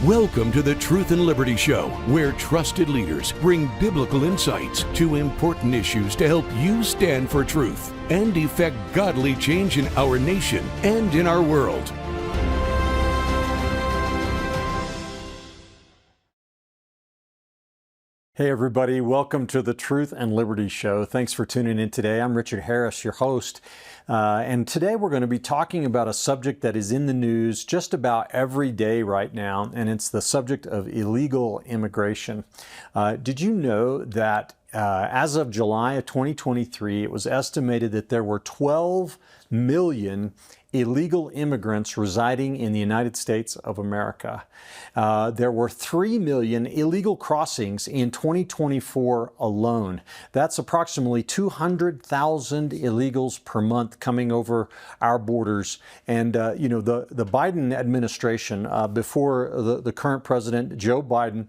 Welcome to the Truth and Liberty Show, where trusted leaders bring biblical insights to important issues to help you stand for truth and effect godly change in our nation and in our world. Hey everybody, welcome to the Truth and Liberty Show. Thanks for tuning in today. I'm Richard Harris, your host. And today we're going to be talking about a subject that is in the news just about every day right now, and it's the subject of illegal immigration. Did you know that as of July of 2023, it was estimated that there were 12 million illegal immigrants residing in the United States of America. There were 3 million illegal crossings in 2024 alone. That's approximately 200,000 illegals per month coming over our borders. And, the Biden administration, before the current president, Joe Biden,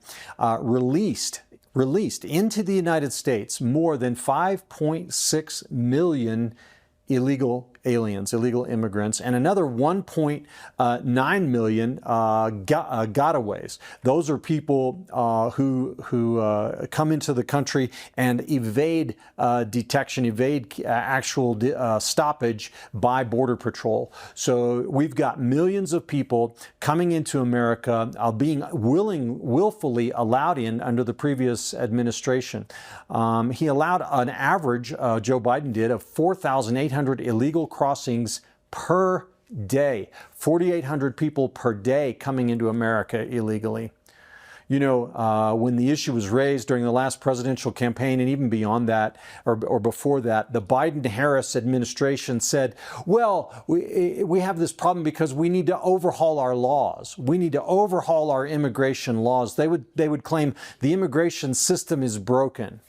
released into the United States more than 5.6 million illegal aliens, illegal immigrants, and another 1.9 million gotaways. Those are people who come into the country and evade detection, evade actual stoppage by Border Patrol. So we've got millions of people coming into America, being willfully allowed in under the previous administration. He allowed an average, Joe Biden did, of 4,800 illegal crossings per day, 4,800 people per day coming into America illegally. When the issue was raised during the last presidential campaign and even beyond that or before that, the Biden-Harris administration said, well, we have this problem because we need to overhaul our laws. We need to overhaul our immigration laws. They would claim the immigration system is broken.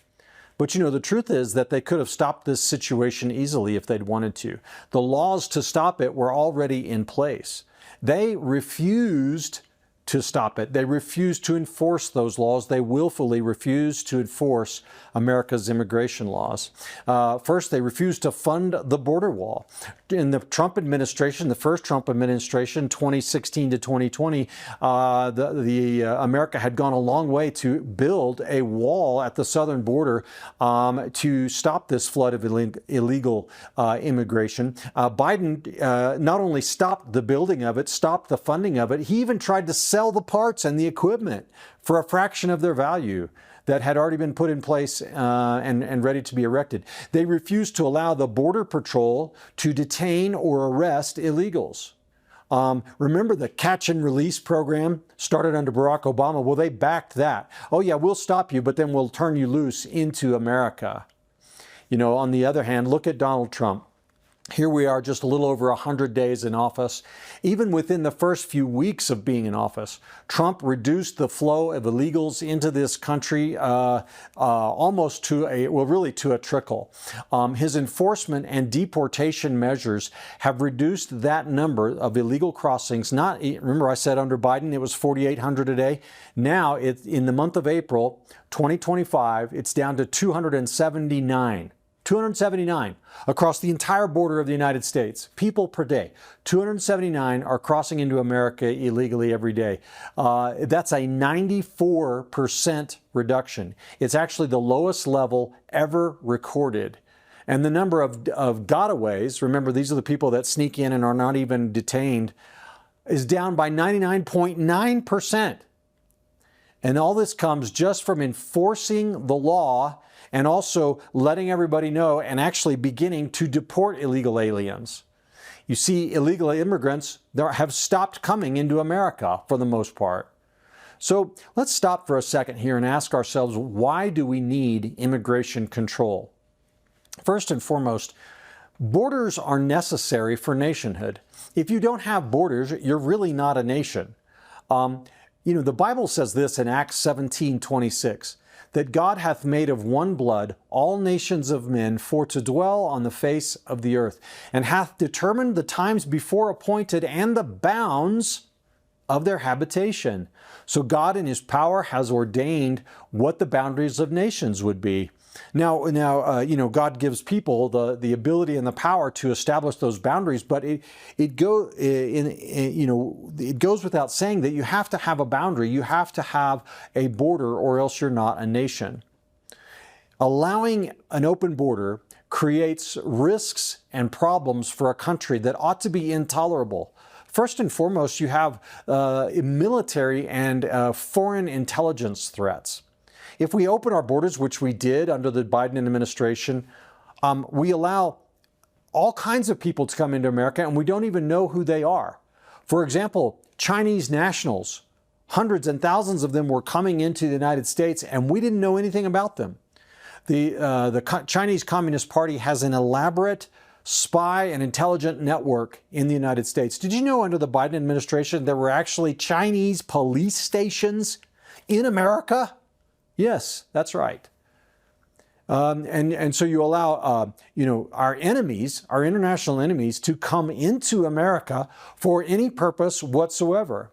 But the truth is that they could have stopped this situation easily if they'd wanted to. The laws to stop it were already in place. They refused to stop it. They refused to enforce those laws. They willfully refused to enforce America's immigration laws. First, they refused to fund the border wall. In the Trump administration, the first Trump administration, 2016 to 2020, America had gone a long way to build a wall at the southern border to stop this flood of illegal immigration. Biden not only stopped the building of it, stopped the funding of it, he even tried to sell the parts and the equipment for a fraction of their value that had already been put in place and ready to be erected. They refused to allow the Border Patrol to detain or arrest illegals. Remember the catch and release program started under Barack Obama? Well, they backed that. Oh yeah, we'll stop you, but then we'll turn you loose into America. On the other hand, look at Donald Trump. Here we are just a little over 100 days in office. Even within the first few weeks of being in office, Trump reduced the flow of illegals into this country almost to a trickle. His enforcement and deportation measures have reduced that number of illegal crossings. Remember I said under Biden it was 4,800 a day. Now, in the month of April 2025, it's down to 279. 279 across the entire border of the United States, people per day. 279 are crossing into America illegally every day. That's a 94% reduction. It's actually the lowest level ever recorded. And the number of gotaways, remember these are the people that sneak in and are not even detained, is down by 99.9%. And all this comes just from enforcing the law and also letting everybody know and actually beginning to deport illegal aliens. You see, illegal immigrants have stopped coming into America for the most part. So let's stop for a second here and ask ourselves, why do we need immigration control? First and foremost, borders are necessary for nationhood. If you don't have borders, you're really not a nation. The Bible says this in Acts 17:26. That God hath made of one blood all nations of men for to dwell on the face of the earth, and hath determined the times before appointed and the bounds of their habitation. So God in his power has ordained what the boundaries of nations would be. Now, God gives people the ability and the power to establish those boundaries, but it goes without saying that you have to have a boundary, you have to have a border, or else you're not a nation. Allowing an open border creates risks and problems for a country that ought to be intolerable. First and foremost, you have military and foreign intelligence threats. If we open our borders, which we did under the Biden administration, we allow all kinds of people to come into America and we don't even know who they are. For example, Chinese nationals, hundreds and thousands of them were coming into the United States and we didn't know anything about them. The Chinese Communist Party has an elaborate spy and intelligence network in the United States. Did you know under the Biden administration there were actually Chinese police stations in America? Yes, that's right. And so you allow our enemies, our international enemies, to come into America for any purpose whatsoever.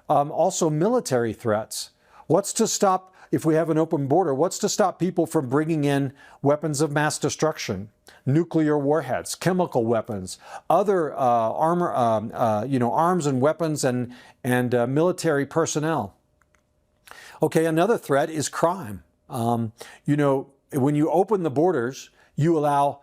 Also military threats. What's to stop, if we have an open border, what's to stop people from bringing in weapons of mass destruction, nuclear warheads, chemical weapons, other arms and weapons and military personnel? Okay, another threat is crime. When you open the borders, you allow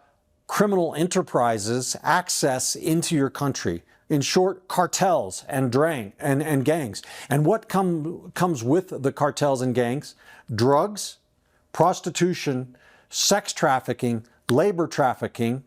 criminal enterprises access into your country. In short, cartels and gangs. And what comes with the cartels and gangs? Drugs, prostitution, sex trafficking, labor trafficking.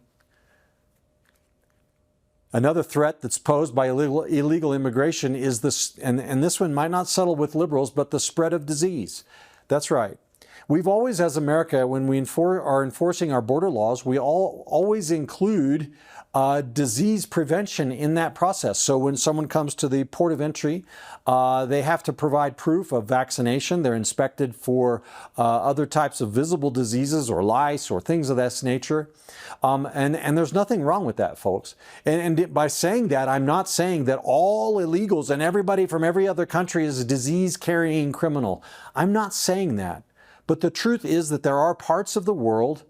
Another threat that's posed by illegal immigration is this, and this one might not settle with liberals, but the spread of disease. That's right. We've always, as America, when we are enforcing our border laws, we always include disease prevention in that process. So when someone comes to the port of entry, they have to provide proof of vaccination. They're inspected for other types of visible diseases or lice or things of that nature. And there's nothing wrong with that, folks. And by saying that, I'm not saying that all illegals and everybody from every other country is a disease-carrying criminal. I'm not saying that. But the truth is that there are parts of the world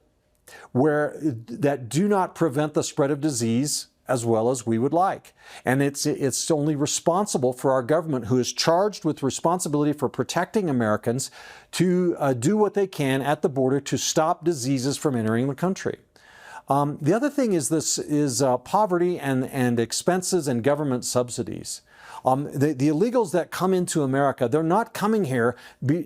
that do not prevent the spread of disease as well as we would like. And it's only responsible for our government, who is charged with responsibility for protecting Americans, to do what they can at the border to stop diseases from entering the country. The other thing is poverty and expenses and government subsidies. The illegals that come into America, they're not coming here,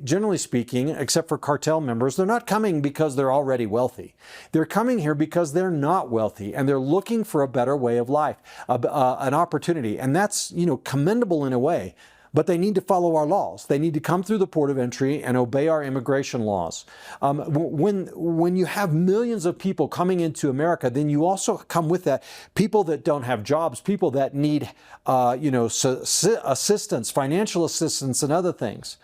generally speaking, except for cartel members, they're not coming because they're already wealthy. They're coming here because they're not wealthy and they're looking for a better way of life, an opportunity. And that's, commendable in a way. But they need to follow our laws. They need to come through the port of entry and obey our immigration laws. When you have millions of people coming into America, then you also come with that people that don't have jobs, people that need, assistance, financial assistance, and other things.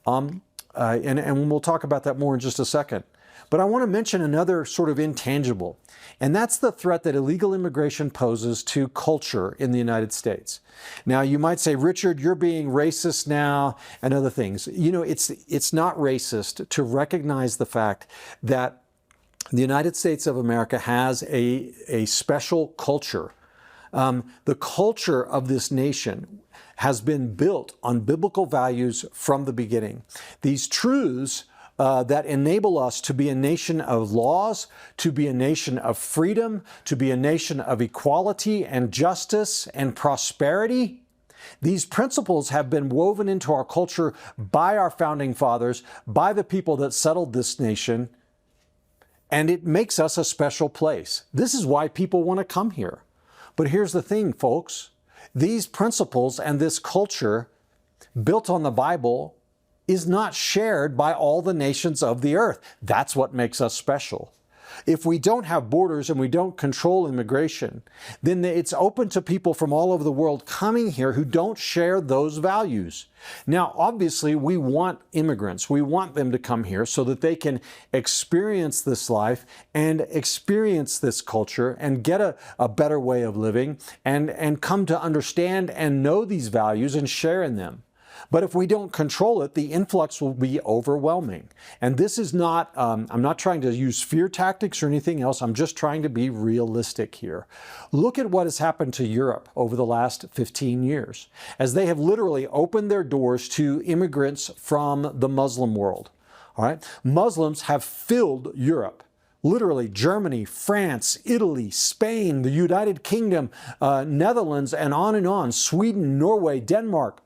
And we'll talk about that more in just a second. But I want to mention another sort of intangible, and that's the threat that illegal immigration poses to culture in the United States. Now, you might say, Richard, you're being racist now, and other things. It's not racist to recognize the fact that the United States of America has a special culture. The culture of this nation has been built on biblical values from the beginning. These truths that enable us to be a nation of laws, to be a nation of freedom, to be a nation of equality and justice and prosperity. These principles have been woven into our culture by our founding fathers, by the people that settled this nation, and it makes us a special place. This is why people want to come here. But here's the thing, folks. These principles and this culture built on the Bible is not shared by all the nations of the earth. That's what makes us special. If we don't have borders and we don't control immigration, then it's open to people from all over the world coming here who don't share those values. Now, obviously, we want immigrants. We want them to come here so that they can experience this life and experience this culture and get a better way of living and come to understand and know these values and share in them. But if we don't control it, the influx will be overwhelming. And this is not, I'm not trying to use fear tactics or anything else. I'm just trying to be realistic here. Look at what has happened to Europe over the last 15 years, as they have literally opened their doors to immigrants from the Muslim world. All right? Muslims have filled Europe. Literally, Germany, France, Italy, Spain, the United Kingdom, Netherlands, and on, Sweden, Norway, Denmark.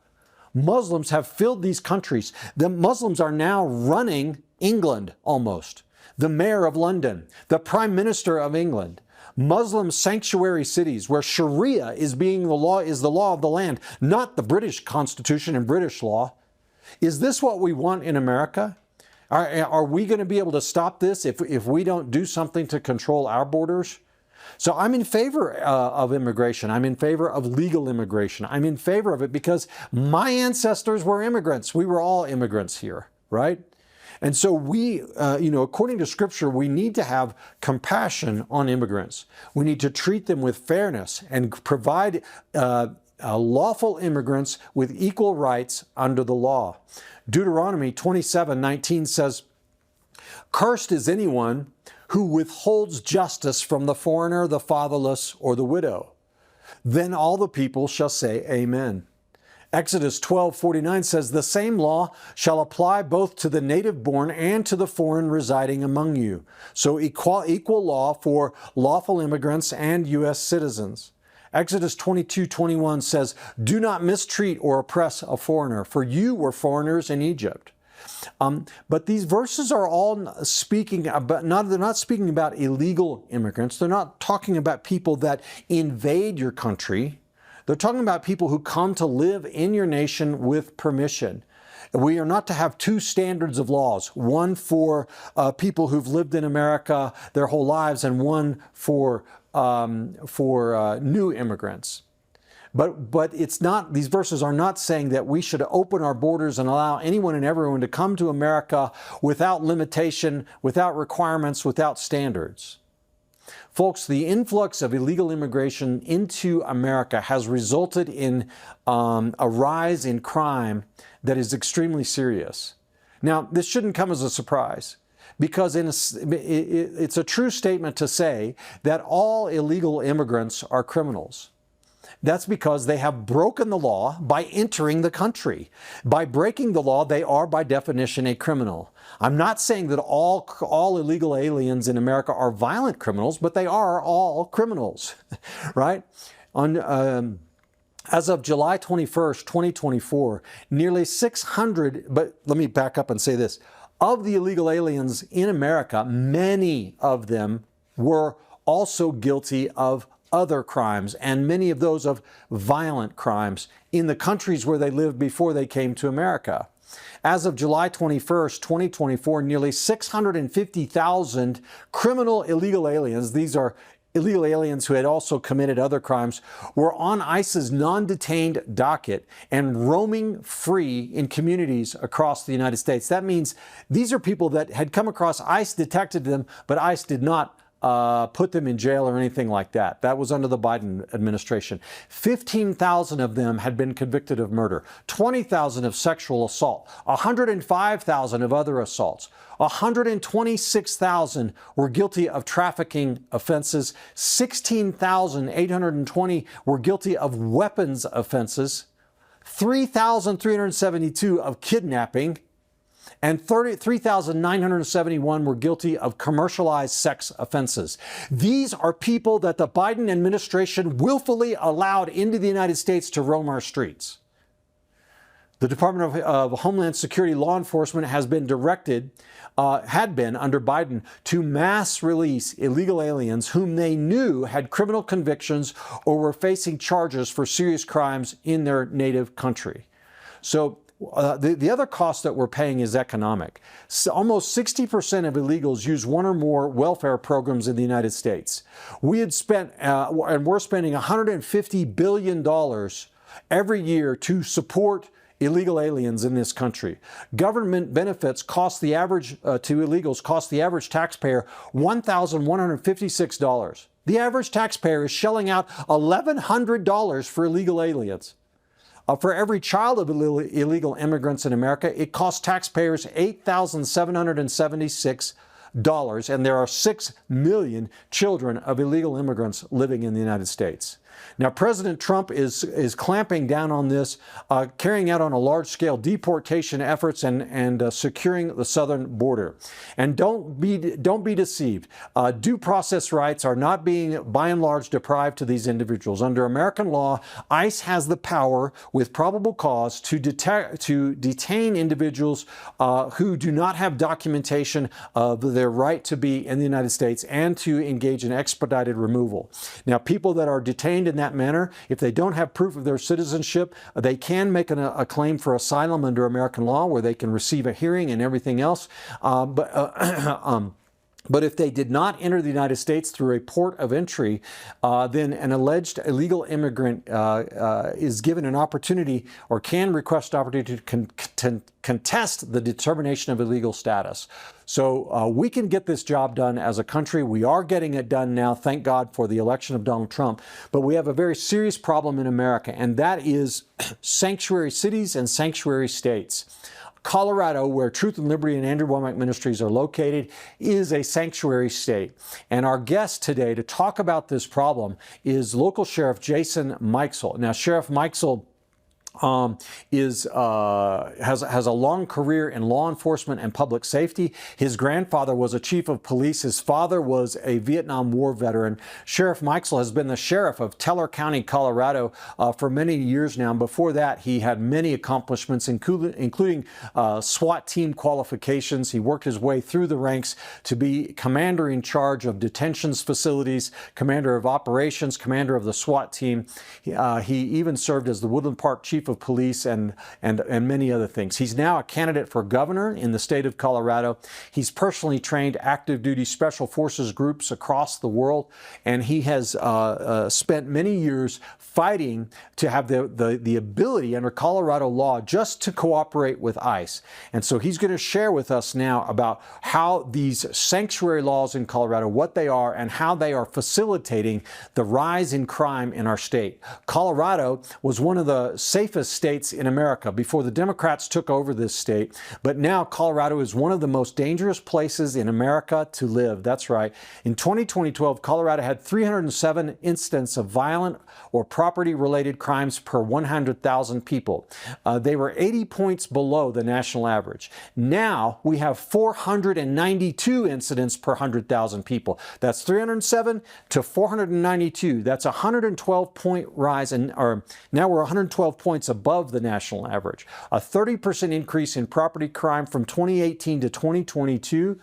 Muslims have filled these countries. The Muslims are now running England almost. The mayor of London, the prime minister of England. Muslim sanctuary cities where Sharia is the law of the land, not the British Constitution and British law. Is this what we want in America? Are we going to be able to stop this if we don't do something to control our borders? So I'm in favor of immigration. I'm in favor of legal immigration. I'm in favor of it because my ancestors were immigrants. We were all immigrants here, right? And so we, according to Scripture, we need to have compassion on immigrants. We need to treat them with fairness and provide lawful immigrants with equal rights under the law. Deuteronomy 27:19 says, "Cursed is anyone who withholds justice from the foreigner, the fatherless, or the widow." Then all the people shall say, Amen. Exodus 12:49 says, "The same law shall apply both to the native born and to the foreign residing among you." So equal law for lawful immigrants and U.S. citizens. Exodus 22:21 says, "Do not mistreat or oppress a foreigner, for you were foreigners in Egypt." But these verses are all speaking about, they're not speaking about illegal immigrants. They're not talking about people that invade your country. They're talking about people who come to live in your nation with permission. We are not to have two standards of laws, one for people who've lived in America their whole lives and one for new immigrants. But it's not, these verses are not saying that we should open our borders and allow anyone and everyone to come to America without limitation, without requirements, without standards. Folks, the influx of illegal immigration into America has resulted in a rise in crime that is extremely serious. Now, this shouldn't come as a surprise, because it's a true statement to say that all illegal immigrants are criminals. That's because they have broken the law by entering the country. By breaking the law, they are by definition a criminal. I'm not saying that all illegal aliens in America are violent criminals, but they are all criminals, right? As of July 21st, 2024, nearly 600, but let me back up and say this. Of the illegal aliens in America, many of them were also guilty of other crimes, and many of those of violent crimes in the countries where they lived before they came to America. As of July 21st, 2024, nearly 650,000 criminal illegal aliens, these are illegal aliens who had also committed other crimes, were on ICE's non-detained docket and roaming free in communities across the United States. That means these are people that had come across, ICE detected them, but ICE did not put them in jail or anything like that. That was under the Biden administration. 15,000 of them had been convicted of murder, 20,000 of sexual assault, 105,000 of other assaults, 126,000 were guilty of trafficking offenses, 16,820 were guilty of weapons offenses, 3,372 of kidnapping, and 3,971 were guilty of commercialized sex offenses. These are people that the Biden administration willfully allowed into the United States to roam our streets. The Department of Homeland Security law enforcement has been directed, had been under Biden, to mass release illegal aliens whom they knew had criminal convictions or were facing charges for serious crimes in their native country. So the other cost that we're paying is economic. So almost 60% of illegals use one or more welfare programs in the United States. We had spent, and we're spending $150 billion every year to support illegal aliens in this country. Government benefits cost the average, to illegals, cost the average taxpayer $1,156. The average taxpayer is shelling out $1,100 for illegal aliens. For every child of illegal immigrants in America, it costs taxpayers $8,776, and there are 6 million children of illegal immigrants living in the United States. Now, President Trump is clamping down on this, carrying out on a large-scale deportation efforts and securing the southern border. And don't be deceived. Due process rights are not being, by and large, deprived to these individuals. Under American law, ICE has the power, with probable cause, to detain individuals who do not have documentation of their right to be in the United States and to engage in expedited removal. Now, people that are detained in that manner, if they don't have proof of their citizenship, they can make a claim for asylum under American law, where they can receive a hearing and everything else. But if they did not enter the United States through a port of entry, then an alleged illegal immigrant is given an opportunity, or can request opportunity, to contest the determination of illegal status. So we can get this job done as a country. We are getting it done now, thank God for the election of Donald Trump. But we have a very serious problem in America, and that is sanctuary cities and sanctuary states. Colorado, where Truth and Liberty and Andrew Womack Ministries are located, is a sanctuary state. And our guest today to talk about this problem is local Sheriff Jason Mikesell. Now, Sheriff Mikesell has a long career in law enforcement and public safety. His grandfather was a chief of police. His father was a Vietnam War veteran. Sheriff Mikesell has been the sheriff of Teller County, Colorado, for many years now. And before that, he had many accomplishments, including SWAT team qualifications. He worked his way through the ranks to be commander in charge of detentions facilities, commander of operations, commander of the SWAT team. He even served as the Woodland Park chief of police and many other things. He's now a candidate for governor in the state of Colorado. He's personally trained active duty special forces groups across the world, and he has spent many years fighting to have the ability under Colorado law just to cooperate with ICE. And so he's going to share with us now about how these sanctuary laws in Colorado, what they are, and how they are facilitating the rise in crime in our state. Colorado was one of the safest states in America before the Democrats took over this state, but now Colorado is one of the most dangerous places in America to live. That's right. In 2012, Colorado had 307 incidents of violent or property-related crimes per 100,000 people. They were 80 points below the national average. Now we have 492 incidents per 100,000 people. That's 307 to 492. That's a 112-point rise, now we're 112 points above the national average. A 30% increase in property crime from 2018 to 2022.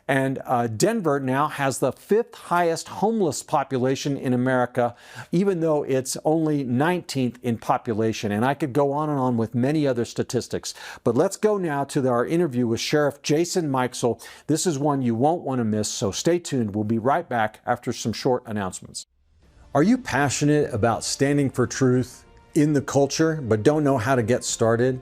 And Denver now has the 5th highest homeless population in America, even though it's only 19th in population. And I could go on and on with many other statistics. But let's go now to our interview with Sheriff Jason Mikesell. This is one you won't want to miss, so stay tuned. We'll be right back after some short announcements. Are you passionate about standing for truth in the culture, but don't know how to get started?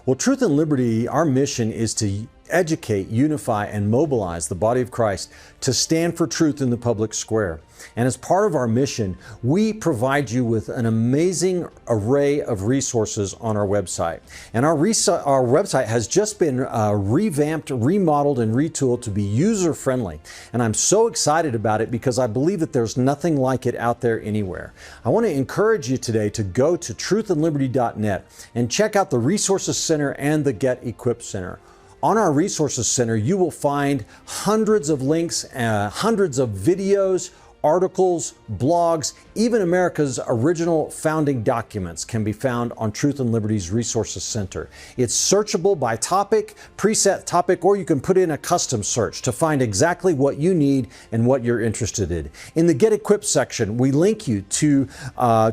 Well, Truth and Liberty, our mission is to educate, unify, and mobilize the body of Christ to stand for truth in the public square. And as part of our mission, we provide you with an amazing array of resources on our website. And our website has just been revamped, remodeled, and retooled to be user-friendly. And I'm so excited about it because I believe that there's nothing like it out there anywhere. I want to encourage you today to go to truthandliberty.net and check out the Resources Center and the Get Equipped Center. On our Resources Center, you will find hundreds of links, hundreds of videos, articles, blogs, even America's original founding documents can be found on Truth and Liberty's Resources Center. It's searchable by topic, preset topic, or you can put in a custom search to find exactly what you need and what you're interested in. In the Get Equipped section, we link you to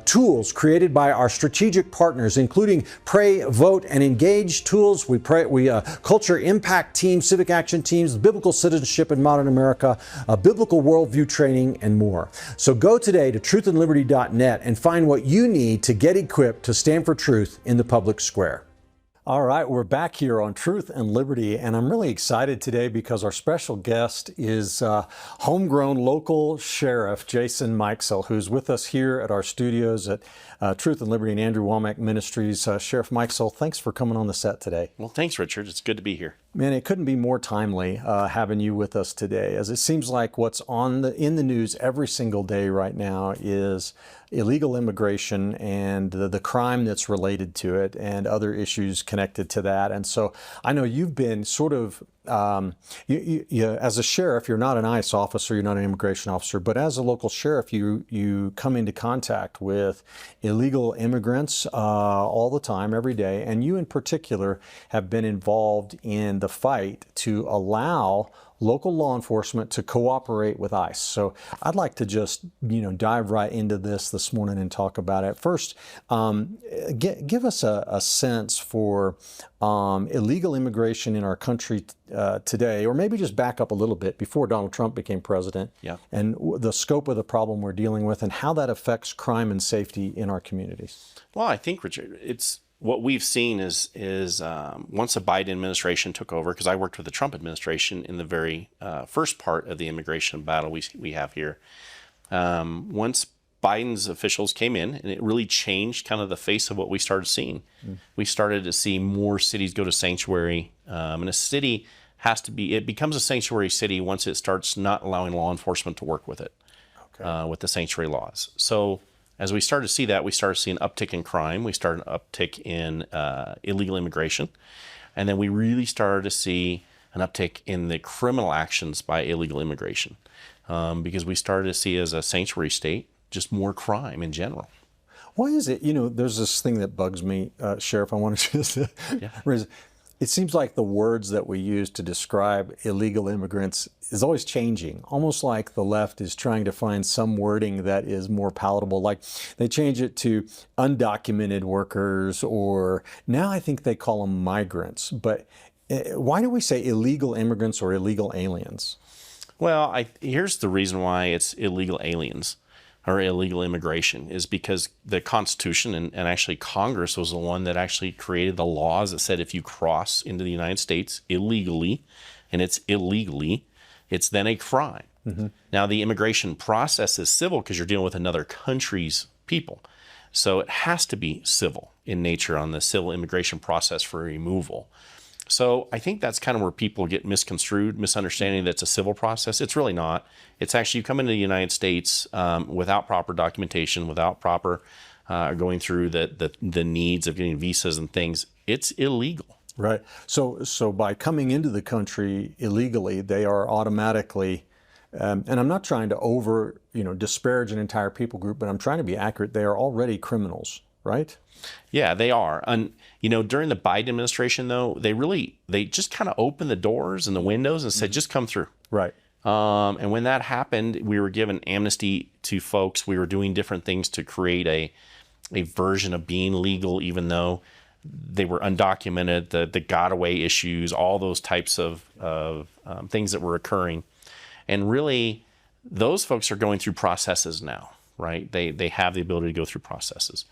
tools created by our strategic partners, including Pray, Vote, and Engage tools. We culture impact teams, civic action teams, biblical citizenship in modern America, biblical worldview training, and more. So go today to truthandliberty.net and find what you need to get equipped to stand for truth in the public square. All right, we're back here on Truth and Liberty, and I'm really excited today because our special guest is homegrown local sheriff Jason Mikesell, who's with us here at our studios at Truth and Liberty and Andrew Womack Ministries. Sheriff Mikesell, thanks for coming on the set today. Well, thanks, Richard. It's good to be here. Man, it couldn't be more timely having you with us today, as it seems like what's in the news every single day right now is illegal immigration and the crime that's related to it and other issues connected to that. And so I know you've been sort of, as a sheriff, you're not an ICE officer, you're not an immigration officer, but as a local sheriff, you come into contact with illegal immigrants all the time, every day. And you in particular have been involved in the fight to allow local law enforcement to cooperate with ICE. So I'd like to just, dive right into this morning and talk about it. First, give us a sense for illegal immigration in our country today, or maybe just back up a little bit before Donald Trump became president, and the scope of the problem we're dealing with and how that affects crime and safety in our communities. Well, I think, Richard, it's what we've seen is once the Biden administration took over, because I worked with the Trump administration in the very first part of the immigration battle we have here. Once Biden's officials came in, and it really changed kind of the face of what we started seeing. We started to see more cities go to sanctuary, and a city it becomes a sanctuary city once it starts not allowing law enforcement to work with it, with the sanctuary laws. So as we started to see that, we started to see an uptick in crime. We started an uptick in illegal immigration. And then we really started to see an uptick in the criminal actions by illegal immigration, because we started to see, as a sanctuary state, just more crime in general. Why is it, there's this thing that bugs me, Sheriff, I want to just raise. It seems like the words that we use to describe illegal immigrants is always changing, almost like the left is trying to find some wording that is more palatable. Like they change it to undocumented workers, or now I think they call them migrants. But why do we say illegal immigrants or illegal aliens? Well, here's the reason why it's illegal aliens or illegal immigration, is because the Constitution and actually Congress was the one that actually created the laws that said if you cross into the United States illegally, and it's illegally, it's then a crime. Now, the immigration process is civil because you're dealing with another country's people. So it has to be civil in nature on the civil immigration process for removal. So I think that's kind of where people get misconstrued, misunderstanding that it's a civil process. It's really not. It's actually, you come into the United States without proper documentation, without proper going through the needs of getting visas and things. It's illegal. Right. So by coming into the country illegally, they are automatically, and I'm not trying to disparage an entire people group, but I'm trying to be accurate. They are already criminals, right? Yeah, they are. And, during the Biden administration, though, they just kind of opened the doors and the windows and said, just come through. Right. And when that happened, we were given amnesty to folks. We were doing different things to create a version of being legal, even though they were undocumented, the got-away issues, all those types of things that were occurring. And really, those folks are going through processes now, right? They have the ability to go through processes.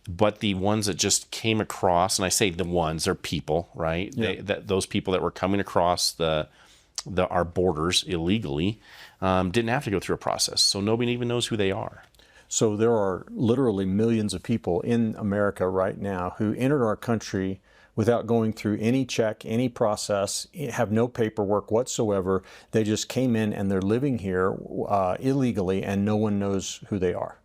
But the ones that just came across, and I say the ones, they're people, right? Yeah. Those people that were coming across our borders illegally didn't have to go through a process. So nobody even knows who they are. So there are literally millions of people in America right now who entered our country without going through any check, any process, have no paperwork whatsoever. They just came in and they're living here illegally, and no one knows who they are.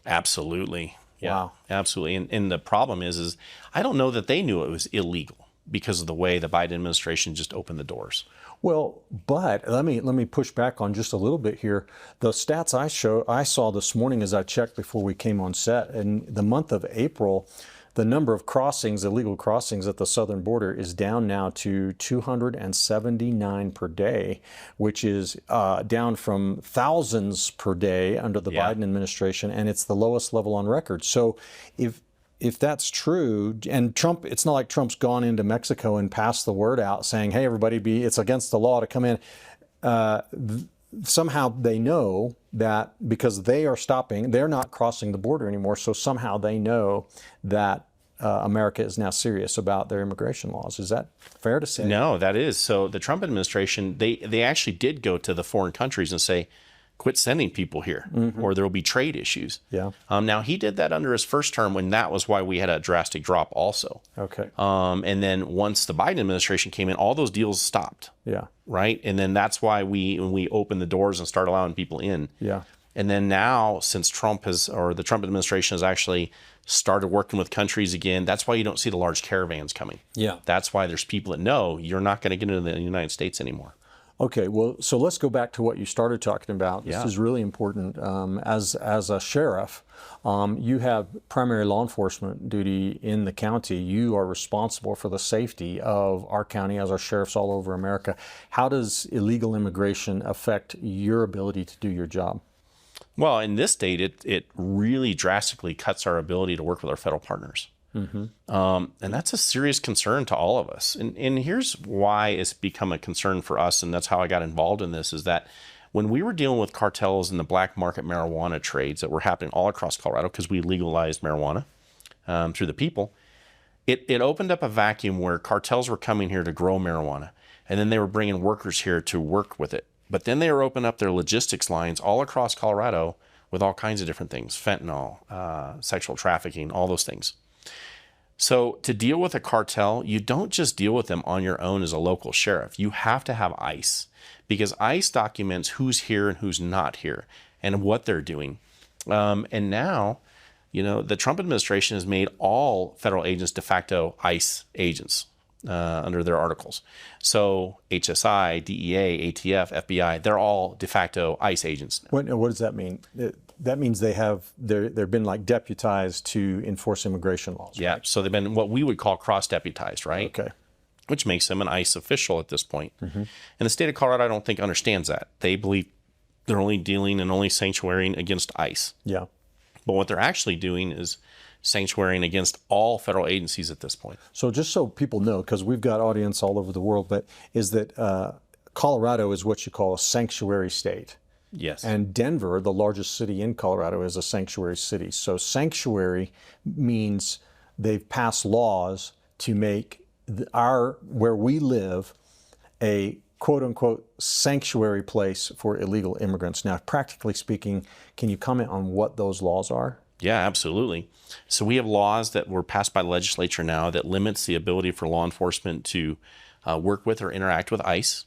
Absolutely. Yeah, wow. Absolutely. And the problem is I don't know that they knew it was illegal because of the way the Biden administration just opened the doors. Well, but let me push back on just a little bit here. The stats I saw this morning as I checked before we came on set, in the month of April, the number of crossings, illegal crossings at the southern border, is down now to 279 per day, which is down from thousands per day under the Biden administration, and it's the lowest level on record. So if that's true, and Trump, it's not like Trump's gone into Mexico and passed the word out saying, hey, everybody, it's against the law to come in. Somehow they know that because they're not crossing the border anymore, so somehow they know that America is now serious about their immigration laws. Is that fair to say? No, that is. So the Trump administration, they actually did go to the foreign countries and say, quit sending people here, or there will be trade issues. Yeah. Now, he did that under his first term, when that was why we had a drastic drop also. Okay. And then once the Biden administration came in, all those deals stopped. Yeah. Right? And then that's why when we opened the doors and started allowing people in. Yeah. And then now, since the Trump administration has actually started working with countries again, that's why you don't see the large caravans coming. Yeah. That's why there's people that know you're not going to get into the United States anymore. Okay, well, so let's go back to what you started talking about. This is really important. As a sheriff, you have primary law enforcement duty in the county. You are responsible for the safety of our county, as are sheriffs all over America. How does illegal immigration affect your ability to do your job? Well, in this state, it really drastically cuts our ability to work with our federal partners. And that's a serious concern to all of us. And here's why it's become a concern for us, and that's how I got involved in this, is that when we were dealing with cartels and the black market marijuana trades that were happening all across Colorado, because we legalized marijuana through the people, it opened up a vacuum where cartels were coming here to grow marijuana, and then they were bringing workers here to work with it. But then they were opening up their logistics lines all across Colorado with all kinds of different things, fentanyl, sexual trafficking, all those things. So to deal with a cartel, you don't just deal with them on your own as a local sheriff. You have to have ICE, because ICE documents who's here and who's not here and what they're doing. And now, the Trump administration has made all federal agents de facto ICE agents under their articles. So HSI, DEA, ATF, FBI, they're all de facto ICE agents now. What does that mean? That means they've been like deputized to enforce immigration laws. Yeah, right? so they've been what we would call cross-deputized, right? Okay. Which makes them an ICE official at this point. And the state of Colorado, I don't think, understands that. They believe they're only dealing and only sanctuarying against ICE. Yeah. But what they're actually doing is sanctuarying against all federal agencies at this point. So just so people know, because we've got audience all over the world, but is that Colorado is what you call a sanctuary state. Yes. And Denver, the largest city in Colorado, is a sanctuary city. So sanctuary means they've passed laws to make where we live a quote unquote sanctuary place for illegal immigrants. Now, practically speaking, can you comment on what those laws are? Yeah, absolutely. So we have laws that were passed by the legislature now that limits the ability for law enforcement to work with or interact with ICE.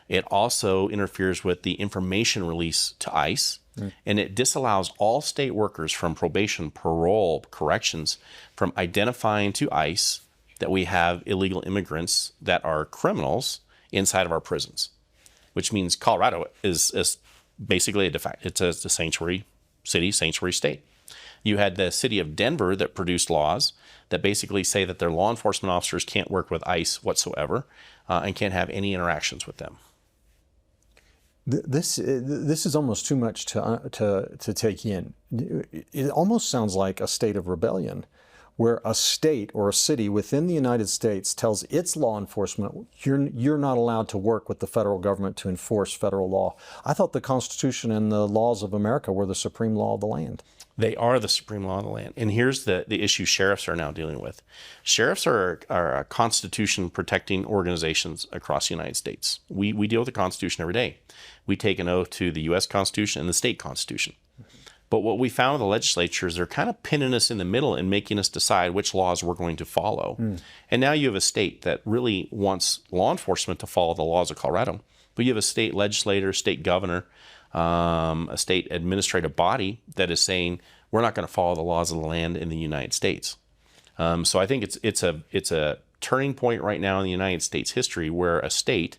It also interferes with the information release to ICE, and it disallows all state workers from probation, parole, corrections from identifying to ICE that we have illegal immigrants that are criminals inside of our prisons, which means Colorado is basically it's a sanctuary city, sanctuary state. You had the city of Denver that produced laws that basically say that their law enforcement officers can't work with ICE whatsoever and can't have any interactions with them. This is almost too much to take in. It almost sounds like a state of rebellion, where a state or a city within the United States tells its law enforcement, you're not allowed to work with the federal government to enforce federal law. I thought the Constitution and the laws of America were the supreme law of the land. They are the supreme law of the land. And here's the issue sheriffs are now dealing with. Sheriffs are a Constitution-protecting organizations across the United States. We deal with the Constitution every day. We take an oath to the U.S. Constitution and the state Constitution. But what we found with the legislature is they're kind of pinning us in the middle and making us decide which laws we're going to follow. And now you have a state that really wants law enforcement to follow the laws of Colorado. But you have a state legislator, state governor, a state administrative body that is saying we're not going to follow the laws of the land in the United States. So I think it's a turning point right now in the United States history where a state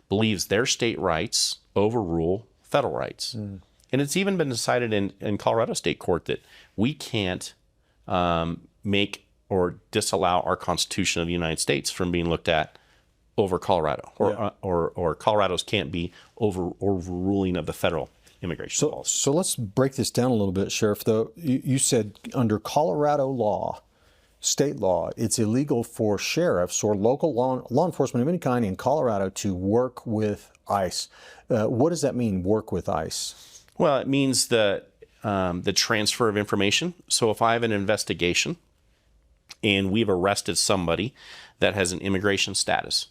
believes their state rights overrule federal rights. And it's even been decided in Colorado State Court that we can't make or disallow our Constitution of the United States from being looked at over Colorado, or Colorado's can't be overruling of the federal immigration laws. So let's break this down a little bit, Sheriff. Though you said under Colorado law, state law, it's illegal for sheriffs or local law enforcement of any kind in Colorado to work with ICE. What does that mean, work with ICE? Well, it means the transfer of information. So if I have an investigation and we've arrested somebody that has an immigration status.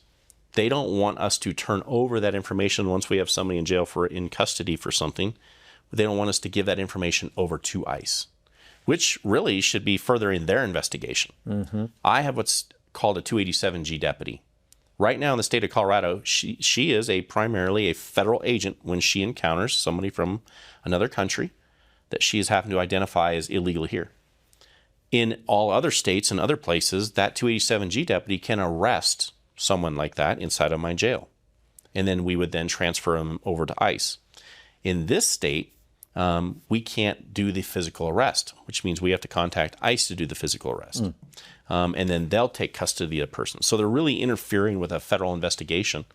They don't want us to turn over that information once we have somebody in jail in custody for something. They don't want us to give that information over to ICE, which really should be furthering their investigation. Mm-hmm. I have what's called a 287G deputy. Right now in the state of Colorado, she is primarily a federal agent when she encounters somebody from another country that she is having to identify as illegal here. In all other states and other places, that 287G deputy can arrest someone like that inside of my jail. And then we would then transfer them over to ICE. In this state, we can't do the physical arrest, which means we have to contact ICE to do the physical arrest. And then they'll take custody of the person. So they're really interfering with a federal investigation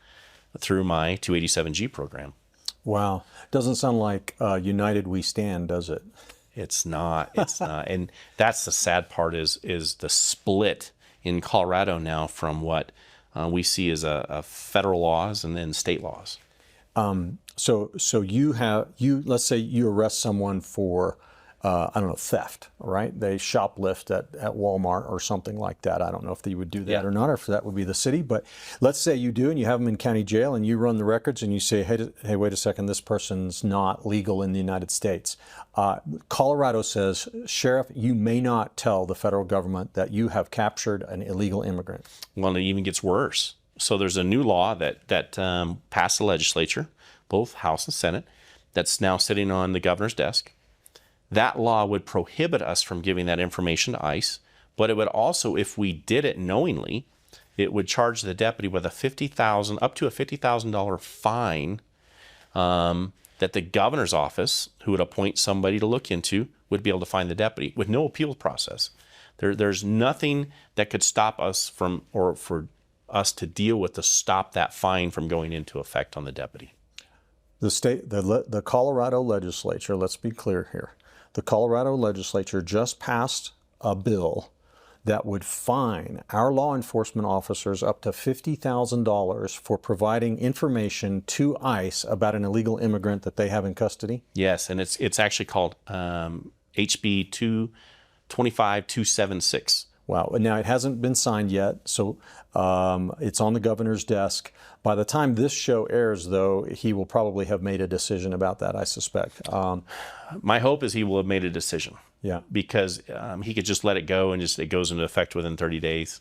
through my 287G program. Wow. Doesn't sound like United We Stand, does it? It's not. It's not. And that's the sad part is the split in Colorado now from what we see as a federal laws and then state laws. So let's say you arrest someone for, I don't know, theft, right? They shoplift at Walmart or something like that. I don't know if they would do that or not, or if that would be the city. But let's say you do, and you have them in county jail, and you run the records, and you say, hey, wait a second, this person's not legal in the United States. Colorado says, Sheriff, you may not tell the federal government that you have captured an illegal immigrant. Well, it even gets worse. So there's a new law that passed the legislature, both House and Senate, that's now sitting on the governor's desk. That law would prohibit us from giving that information to ICE, but it would also, if we did it knowingly, it would charge the deputy with up to a $50,000 fine that the governor's office, who would appoint somebody to look into, would be able to find the deputy with no appeal process. There's nothing that could stop us from, or for us to deal with to stop that fine from going into effect on the deputy. The Colorado legislature, let's be clear here, the Colorado legislature just passed a bill that would fine our law enforcement officers up to $50,000 for providing information to ICE about an illegal immigrant that they have in custody? Yes, and it's actually called HB 225-276. Wow. Now, it hasn't been signed yet, so it's on the governor's desk. By the time this show airs, though, he will probably have made a decision about that, I suspect. My hope is he will have made a decision. Yeah. Because he could just let it go and it goes into effect within 30 days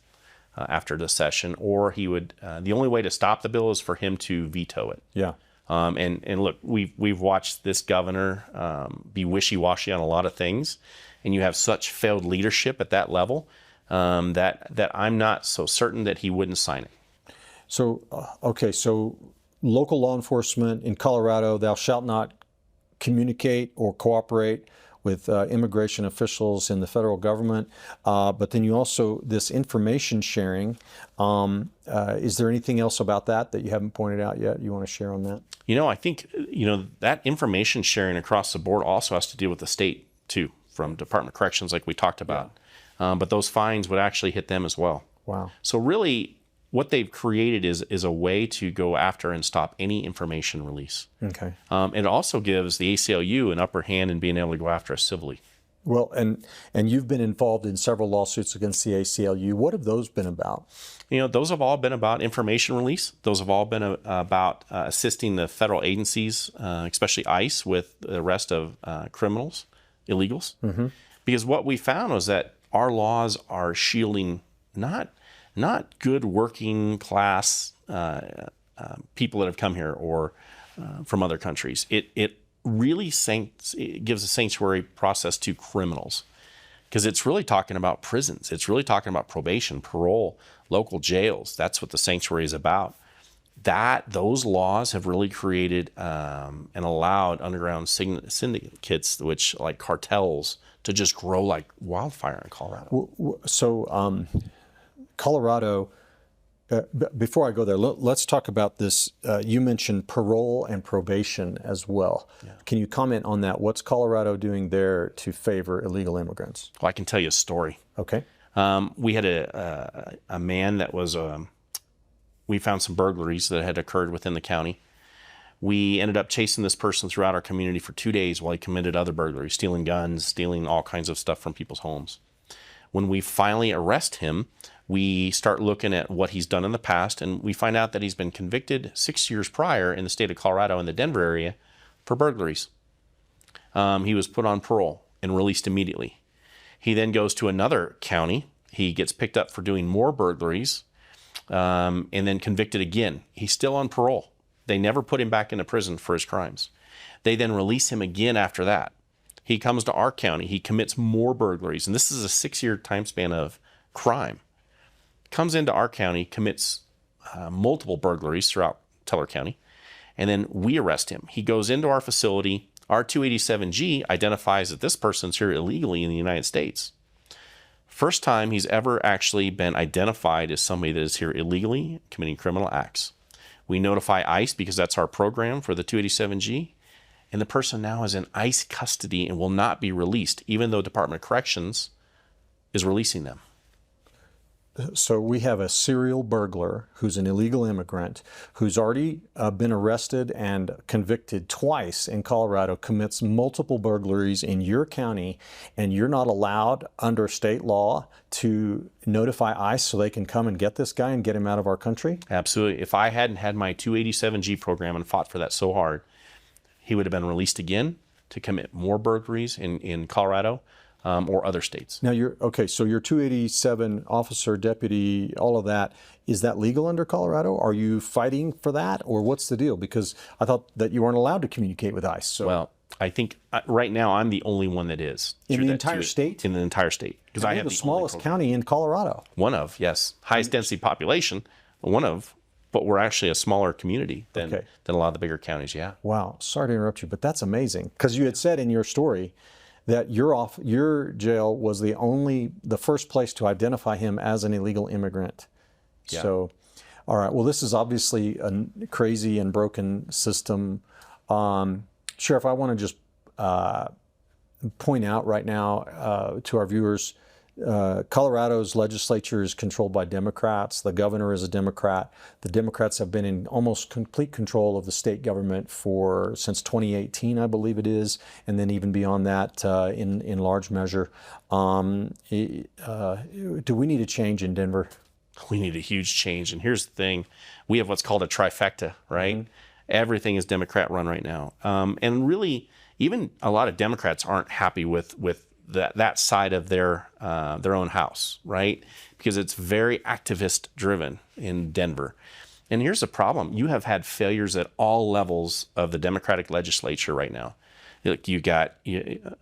after the session, or he would. The only way to stop the bill is for him to veto it. Yeah. And look, we've watched this governor be wishy-washy on a lot of things, and you have such failed leadership at that level that I'm not so certain that he wouldn't sign it. So, so local law enforcement in Colorado, thou shalt not communicate or cooperate with immigration officials in the federal government, but then you also, this information sharing, is there anything else about that you haven't pointed out yet you want to share on that? I think, that information sharing across the board also has to deal with the state too, from Department of Corrections like we talked about. Yeah. But those fines would actually hit them as well. Wow. So really, what they've created is a way to go after and stop any information release. Okay. It also gives the ACLU an upper hand in being able to go after us civilly. Well, and you've been involved in several lawsuits against the ACLU. What have those been about? Those have all been about information release. Those have all been about assisting the federal agencies, especially ICE, with the arrest of criminals, illegals. Mm-hmm. Because what we found was that our laws are shielding not good working class people that have come here or from other countries. It really it gives a sanctuary process to criminals, because it's really talking about prisons. It's really talking about probation, parole, local jails. That's what the sanctuary is about. Those laws have really created and allowed underground syndicates, which like cartels, to just grow like wildfire in Colorado. So Colorado, before I go there, let's talk about this. You mentioned parole and probation as well. Yeah. Can you comment on that? What's Colorado doing there to favor illegal immigrants? Well, I can tell you a story. Okay. We had a man that was, we found some burglaries that had occurred within the county. We ended up chasing this person throughout our community for 2 days while he committed other burglaries, stealing guns, stealing all kinds of stuff from people's homes. When we finally arrest him, we start looking at what he's done in the past, and we find out that he's been convicted 6 years prior in the state of Colorado in the Denver area for burglaries. He was put on parole and released immediately. He then goes to another county. He gets picked up for doing more burglaries, and then convicted again. He's still on parole. They never put him back into prison for his crimes. They then release him again after that. He comes to our county. He commits more burglaries, and this is a 6-year time span of crime. Comes into our county, commits multiple burglaries throughout Teller County, and then we arrest him. He goes into our facility. Our 287G identifies that this person's here illegally in the United States. First time he's ever actually been identified as somebody that is here illegally committing criminal acts. We notify ICE because that's our program for the 287G, and the person now is in ICE custody and will not be released, even though Department of Corrections is releasing them. So we have a serial burglar who's an illegal immigrant who's already been arrested and convicted twice in Colorado, commits multiple burglaries in your county, and you're not allowed under state law to notify ICE so they can come and get this guy and get him out of our country? Absolutely. If I hadn't had my 287G program and fought for that so hard, he would have been released again to commit more burglaries in Colorado. Or other states. Now so your 287 officer, deputy, all of that, is that legal under Colorado? Are you fighting for that, or what's the deal? Because I thought that you weren't allowed to communicate with ICE. So. Well, I think right now I'm the only one that is. In the entire state? In the entire state. Because I have the smallest county in Colorado. One of, yes. Highest density population, one of, but we're actually a smaller community than a lot of the bigger counties, yeah. Wow, sorry to interrupt you, but that's amazing. Because you had said in your story that your jail was the first place to identify him as an illegal immigrant. Yeah. So, all right. Well, this is obviously a crazy and broken system. Sheriff, I want to just point out right now to our viewers, Colorado's legislature is controlled by Democrats. The governor is a Democrat. The Democrats have been in almost complete control of the state government since 2018, I believe it is, and then even beyond that in large measure. Do we need a change in Denver? We need a huge change. And here's the thing. We have what's called a trifecta, right? Mm-hmm. Everything is Democrat run right now. And really, even a lot of Democrats aren't happy with that side of their own house, right? Because it's very activist driven in Denver. And here's the problem. You have had failures at all levels of the Democratic legislature right now. Like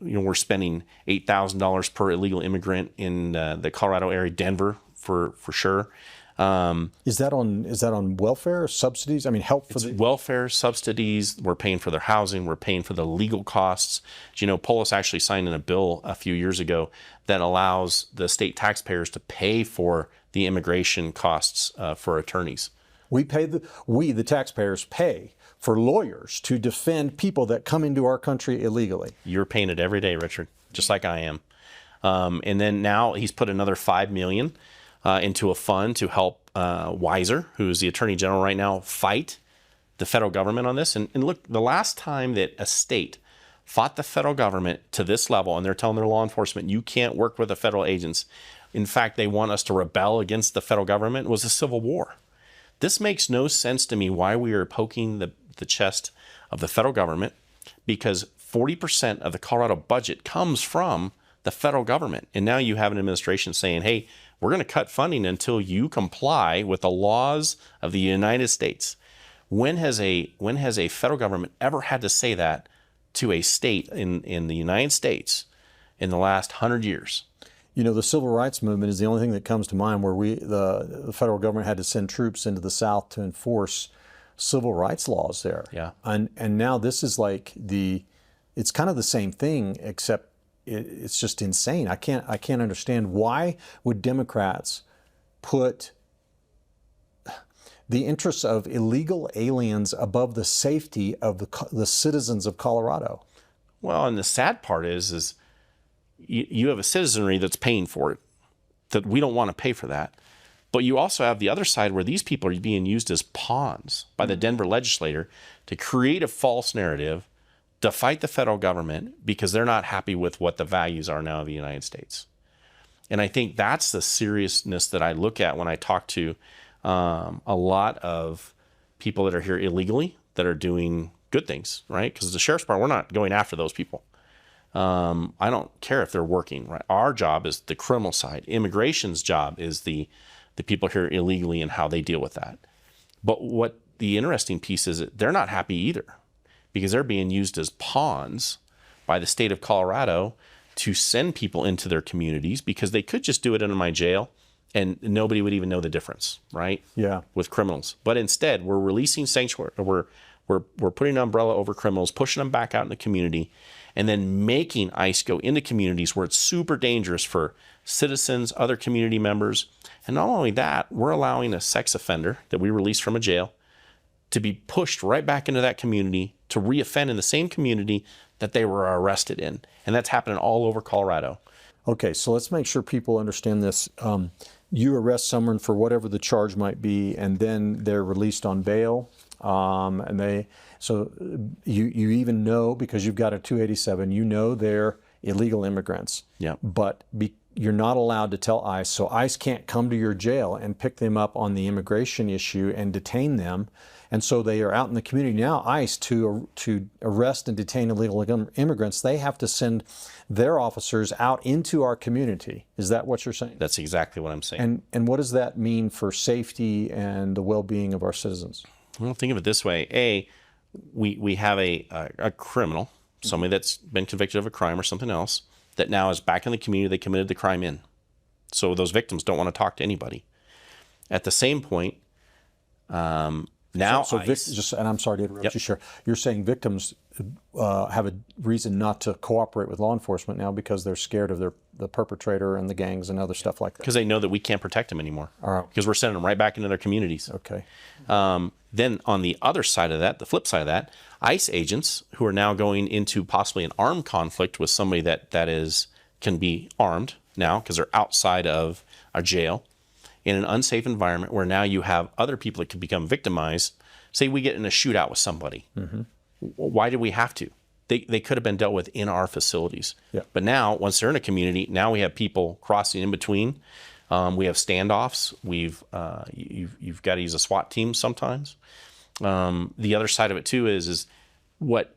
we're spending $8,000 per illegal immigrant in the Colorado area, Denver for sure. Is that on welfare subsidies? I mean, help for welfare subsidies. We're paying for their housing. We're paying for the legal costs. Polis actually signed in a bill a few years ago that allows the state taxpayers to pay for the immigration costs for attorneys. We the taxpayers pay for lawyers to defend people that come into our country illegally. You're paying it every day, Richard, just like I am. And then now he's put another $5 million into a fund to help Weiser, who's the Attorney General right now, fight the federal government on this. And look, the last time that a state fought the federal government to this level, and they're telling their law enforcement, you can't work with the federal agents. In fact, they want us to rebel against the federal government, was a civil war. This makes no sense to me why we are poking the chest of the federal government, because 40% of the Colorado budget comes from the federal government. And now you have an administration saying, hey, we're going to cut funding until you comply with the laws of the United States. When has a federal government ever had to say that to a state in the United States in the last 100 years? The civil rights movement is the only thing that comes to mind where the federal government had to send troops into the South to enforce civil rights laws there. Yeah. And now this is it's kind of the same thing, except it's just insane. I can't understand, why would Democrats put the interests of illegal aliens above the safety of the citizens of Colorado? Well, and the sad part is you have a citizenry that's paying for it, that we don't want to pay for that. But you also have the other side where these people are being used as pawns by the Denver legislature to create a false narrative, to fight the federal government because they're not happy with what the values are now of the United States. And I think that's the seriousness that I look at when I talk to a lot of people that are here illegally that are doing good things, right? Because the sheriff's department, we're not going after those people. I don't care if they're working, right? Our job is the criminal side. Immigration's job is the people here illegally and how they deal with that. But what the interesting piece is that they're not happy either, because they're being used as pawns by the state of Colorado to send people into their communities, because they could just do it in my jail and nobody would even know the difference, right? Yeah. With criminals. But instead, we're releasing sanctuary, we're putting an umbrella over criminals, pushing them back out in the community, and then making ICE go into communities where it's super dangerous for citizens, other community members. And not only that, we're allowing a sex offender that we released from a jail to be pushed right back into that community to reoffend in the same community that they were arrested in. And that's happening all over Colorado. Okay, so let's make sure people understand this. You arrest someone for whatever the charge might be, and then they're released on bail. So you even know, because you've got a 287, you know they're illegal immigrants. Yeah. But you're not allowed to tell ICE, so ICE can't come to your jail and pick them up on the immigration issue and detain them. And so they are out in the community now. ICE, to arrest and detain illegal immigrants, they have to send their officers out into our community. Is that what you're saying? That's exactly what I'm saying. And what does that mean for safety and the well-being of our citizens? Well, think of it this way. We have a criminal, somebody that's been convicted of a crime or something else, that now is back in the community they committed the crime in. So those victims don't want to talk to anybody. At the same point, now ICE, and I'm sorry to interrupt you, Sheriff. You're saying victims have a reason not to cooperate with law enforcement now because they're scared of the perpetrator and the gangs and other stuff like that. Because they know that we can't protect them anymore. All right. Because we're sending them right back into their communities. Okay. Then on the other side of that, the flip side of that, ICE agents who are now going into possibly an armed conflict with somebody that can be armed now because they're outside of a jail in an unsafe environment where now you have other people that could become victimized. Say we get in a shootout with somebody. Mm-hmm. Why did we have to? They could have been dealt with in our facilities. Yeah. But now, once they're in a community, now we have people crossing in between. We have standoffs. You've got to use a SWAT team sometimes. The other side of it too is what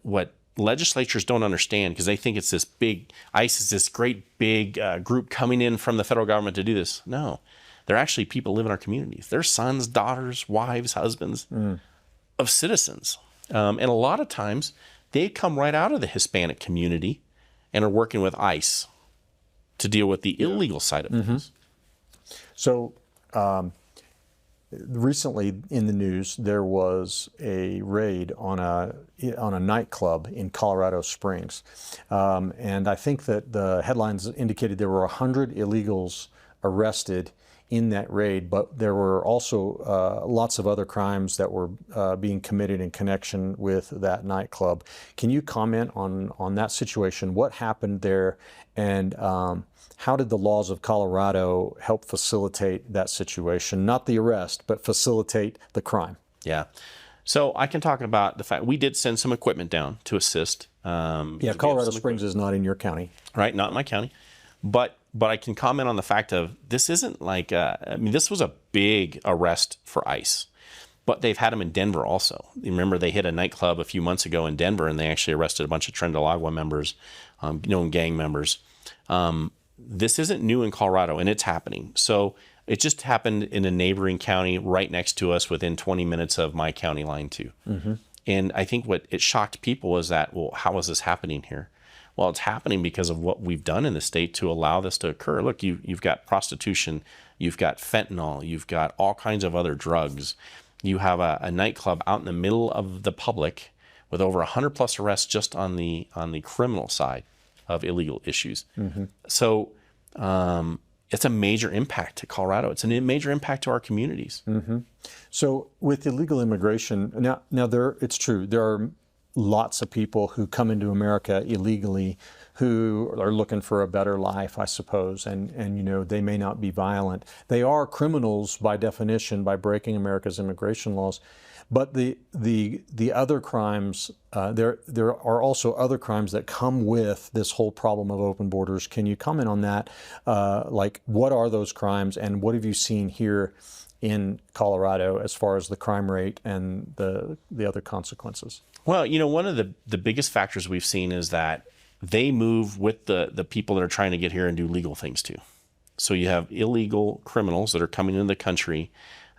legislatures don't understand, because they think it's this big, ICE is this great big group coming in from the federal government to do this. No, they're actually people live in our communities. They're sons, daughters, wives, husbands of citizens. And a lot of times they come right out of the Hispanic community and are working with ICE to deal with the illegal side of things. So recently in the news, there was a raid on a nightclub in Colorado Springs. And I think that the headlines indicated there were 100 illegals arrested in that raid, but there were also lots of other crimes that were being committed in connection with that nightclub. Can you comment on that situation? What happened there, and how did the laws of Colorado help facilitate that situation? Not the arrest, but facilitate the crime. Yeah. So I can talk about the fact we did send some equipment down to assist. Colorado Springs is not in your county. Right, not in my county. But I can comment on the fact of this isn't like, this was a big arrest for ICE. But they've had them in Denver also. You remember they hit a nightclub a few months ago in Denver, and they actually arrested a bunch of Trindalagua members, known gang members. This isn't new in Colorado, and it's happening. So it just happened in a neighboring county right next to us within 20 minutes of my county line too. Mm-hmm. And I think what it shocked people was that, well, how is this happening here? Well, it's happening because of what we've done in the state to allow this to occur. Look, you've got prostitution, you've got fentanyl, you've got all kinds of other drugs. You have a nightclub out in the middle of the public with over 100 plus arrests just on the criminal side of illegal issues. Mm-hmm. So it's a major impact to Colorado. It's a major impact to our communities. Mm-hmm. So with illegal immigration, now it's true, there are lots of people who come into America illegally who are looking for a better life, I suppose, and they may not be violent. They are criminals by definition by breaking America's immigration laws. But the other crimes, there are also other crimes that come with this whole problem of open borders. Can you comment on that? Like, what are those crimes, and what have you seen here in Colorado as far as the crime rate and the other consequences? Well, one of the biggest factors we've seen is that they move with the people that are trying to get here and do legal things too. So you have illegal criminals that are coming into the country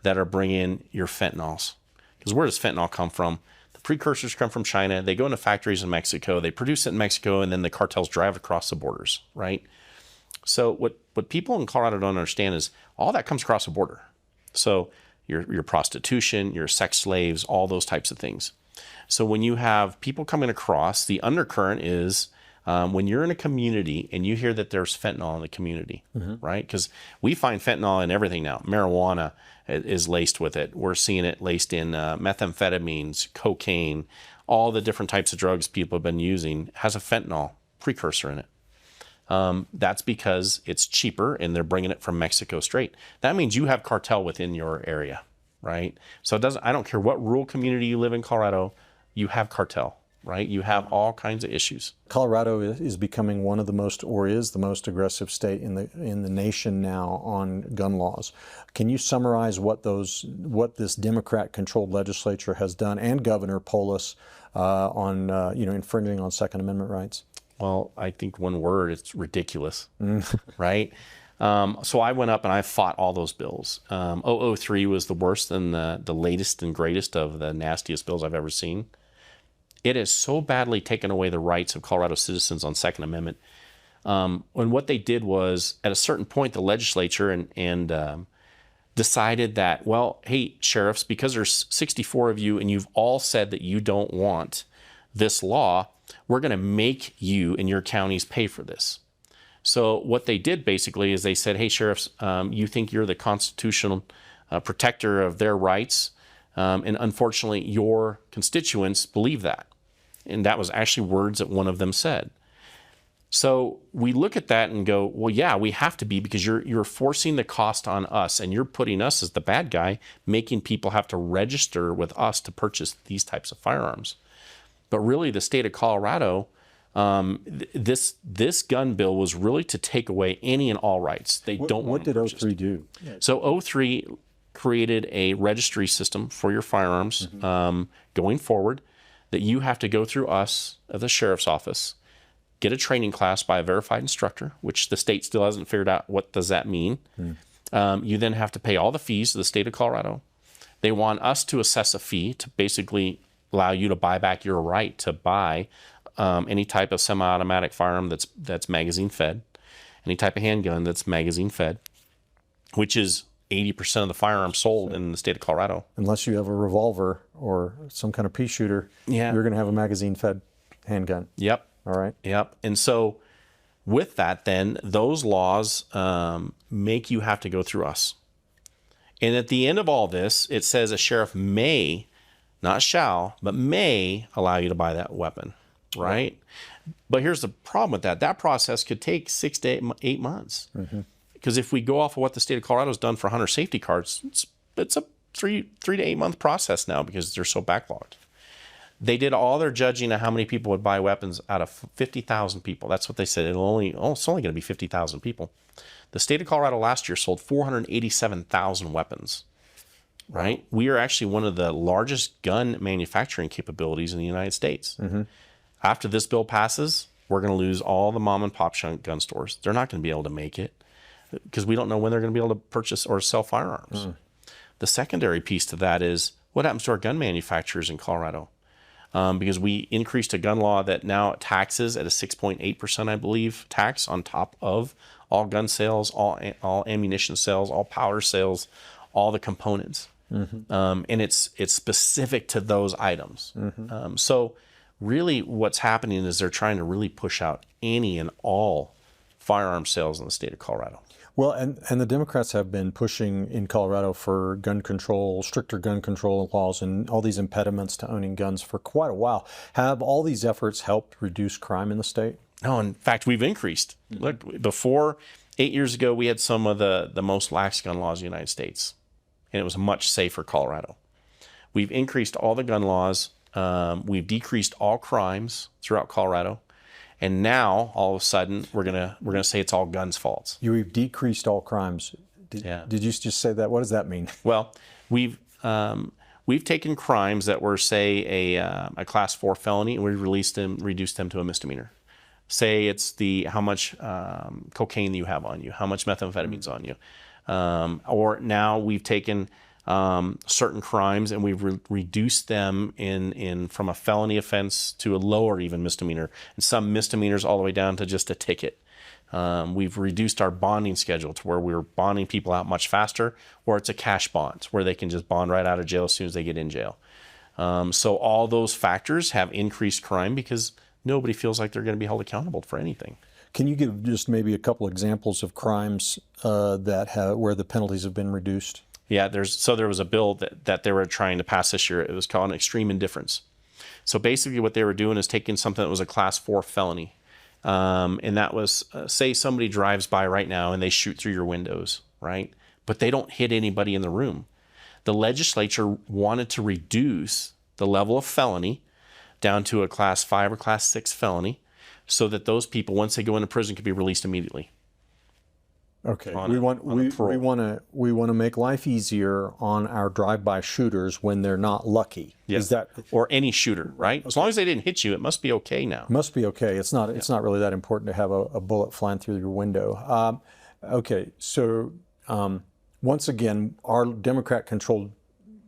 that are bringing your fentanyls. Because where does fentanyl come from? The precursors come from China. They go into factories in Mexico. They produce it in Mexico, and then the cartels drive it across the borders, right? So what people in Colorado don't understand is all that comes across the border. So your prostitution, your sex slaves, all those types of things. So when you have people coming across, the undercurrent is when you're in a community and you hear that there's fentanyl in the community, right? Because we find fentanyl in everything now. Marijuana is laced with it. We're seeing it laced in methamphetamines, cocaine, all the different types of drugs people have been using has a fentanyl precursor in it. That's because it's cheaper and they're bringing it from Mexico straight. That means you have cartel within your area, right? So I don't care what rural community you live in Colorado, you have cartel, right? You have all kinds of issues. Colorado is becoming one of the most, or is the most aggressive state in the nation now on gun laws. Can you summarize what this Democrat-controlled legislature has done, and Governor Polis on infringing on Second Amendment rights? Well, I think one word, it's ridiculous, right? So I went up and I fought all those bills. 003 was the worst and the latest and greatest of the nastiest bills I've ever seen. It has so badly taken away the rights of Colorado citizens on Second Amendment. And what they did was, at a certain point, the legislature and decided that, well, hey, sheriffs, because there's 64 of you and you've all said that you don't want this law, we're going to make you and your counties pay for this. So what they did basically is they said, hey, sheriffs, you think you're the constitutional protector of their rights, and unfortunately your constituents believe that. And that was actually words that one of them said. So we look at that and go, well, yeah, we have to be, because you're forcing the cost on us and you're putting us as the bad guy, making people have to register with us to purchase these types of firearms. But really the state of Colorado, this gun bill was really to take away any and all rights. They don't want. What did 03 do? So 03 created a registry system for your firearms going forward, that you have to go through us at the sheriff's office, get a training class by a verified instructor, which the state still hasn't figured out what does that mean. You then have to pay all the fees to the state of Colorado. They want us to assess a fee to basically allow you to buy back your right to buy any type of semi-automatic firearm that's magazine fed, any type of handgun that's magazine fed, which is 80% of the firearms sold in the state of Colorado. Unless you have a revolver or some kind of pea shooter, you're going to have a magazine-fed handgun. Yep. All right. Yep. And so with that, then, those laws make you have to go through us. And at the end of all this, it says a sheriff may, not shall, but may allow you to buy that weapon, right? But here's the problem with that. That process could take 6 to 8 months. Because if we go off of what the state of Colorado has done for hunter safety cards, it's a 3 to 8 month process now because they're so backlogged. They did all their judging of how many people would buy weapons out of 50,000 people. That's what they said. It's only going to be 50,000 people. The state of Colorado last year sold 487,000 weapons, right? We are actually one of the largest gun manufacturing capabilities in the United States. After this bill passes, we're going to lose all the mom and pop gun stores. They're not going to be able to make it, because we don't know when they're going to be able to purchase or sell firearms. The secondary piece to that is what happens to our gun manufacturers in Colorado? Because we increased a gun law that now taxes at a 6.8%, I believe, tax on top of all gun sales, all ammunition sales, all powder sales, all the components. And it's specific to those items. So really what's happening is they're trying to really push out any and all firearm sales in the state of Colorado. Well, and the Democrats have been pushing in Colorado for gun control, stricter gun control laws, and all these impediments to owning guns for quite a while. Have all these efforts helped reduce crime in the state? No, in fact, we've increased. Look, before 8 years ago, we had some of the most lax gun laws in the United States, and it was a much safer Colorado. We've increased all the gun laws. We've decreased all crimes throughout Colorado. And now, all of a sudden, we're gonna say it's all guns' faults. You've decreased all crimes. Did you just say that? What does that mean? Well, we've taken crimes that were, say, a class 4 felony, and we reduced them to a misdemeanor. Say it's how much cocaine you have on you, how much methamphetamine's on you, or now we've taken certain crimes and we've reduced them from a felony offense to a lower even misdemeanor, and some misdemeanors all the way down to just a ticket. We've reduced our bonding schedule to where we're bonding people out much faster, or it's a cash bond where they can just bond right out of jail as soon as they get in jail. So all those factors have increased crime because nobody feels like they're going to be held accountable for anything. Can you give just maybe a couple examples of crimes where the penalties have been reduced? Yeah, there was a bill that they were trying to pass this year. It was called an extreme indifference. So basically what they were doing is taking something that was a class 4 felony. And that was, say somebody drives by right now and they shoot through your windows, right? But they don't hit anybody in the room. The legislature wanted to reduce the level of felony down to a class 5 or class 6 felony so that those people, once they go into prison, could be released immediately. Okay, we want to make life easier on our drive-by shooters when they're not lucky. Yes. Is that or any shooter, right? As long as they didn't hit you, it must be okay now. Must be okay. It's not really that important to have a bullet flying through your window. Okay, so once again, our Democrat-controlled